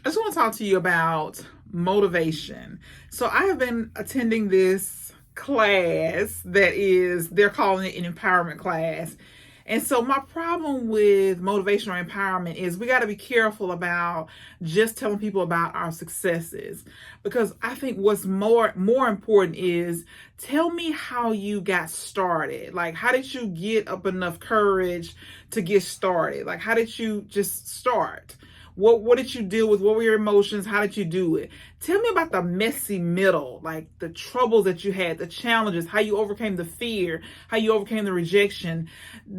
I just want to talk to you about motivation. So I have been attending this class they're calling it an empowerment class. And so my problem with motivation or empowerment is we got to be careful about just telling people about our successes, because I think what's more important is tell me how you got started. Like, how did you get up enough courage to get started? Like, how did you just start? What did you deal with? What were your emotions? How did you do it? Tell me about the messy middle, like the troubles that you had, the challenges, how you overcame the fear, how you overcame the rejection.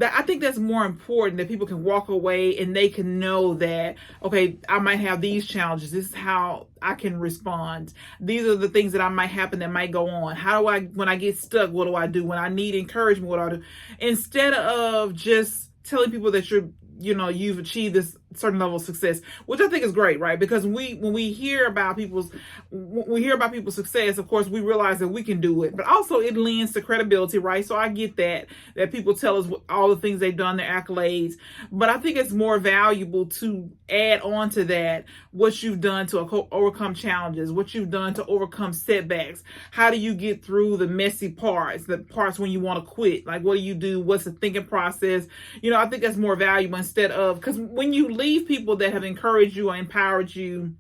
I think that's more important, that people can walk away and they can know that, okay, I might have these challenges. This is how I can respond. These are the things that I might happen that might go on. How do I, when I get stuck, what do I do? When I need encouragement, what do I do? Instead of just telling people that you've achieved this certain level of success, which I think is great, right? Because when we hear about people's success, of course, we realize that we can do it, but also it lends to credibility, right? So I get that people tell us all the things they've done, their accolades, but I think it's more valuable to add on to that what you've done to overcome challenges, what you've done to overcome setbacks. How do you get through the messy parts, the parts when you want to quit? Like, what do you do? What's the thinking process? I think that's more valuable, instead of, because when you leave people that have encouraged you or empowered you,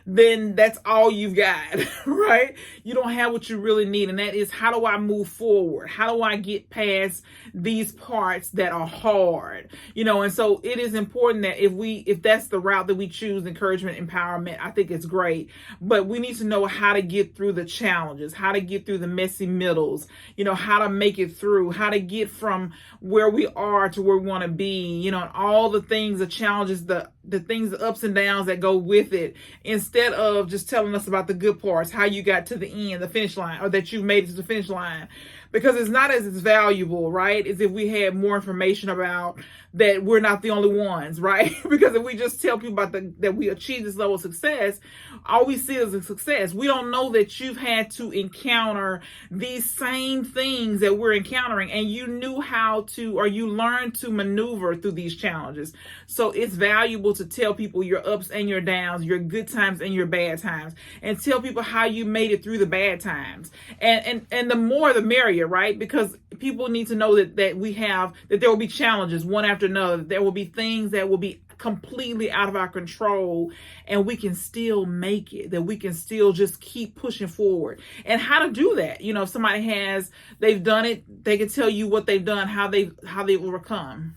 then that's all you've got, right? You don't have what you really need. And that is, how do I move forward? How do I get past these parts that are hard? And so it is important that if that's the route that we choose, encouragement, empowerment, I think it's great. But we need to know how to get through the challenges, how to get through the messy middles, how to make it through, how to get from where we are to where we want to be, and all the things, the challenges, the things, the ups and downs that go with it, instead of just telling us about the good parts, how you got to the end, the finish line, or that you made it to the finish line. Because it's not as valuable, right, as if we had more information about that we're not the only ones, right? Because if we just tell people about that we achieved this level of success, all we see is a success. We don't know that you've had to encounter these same things that we're encountering, and you knew how to, or you learned to maneuver through these challenges. So it's valuable to tell people your ups and your downs, your good times and your bad times, and tell people how you made it through the bad times. And the more the merrier, right? Because people need to know that there will be challenges one after another. There will be things that will be completely out of our control, and we can still make it, that we can still just keep pushing forward. And how to do that, if somebody they've done it, they can tell you what they've done, how they've overcome.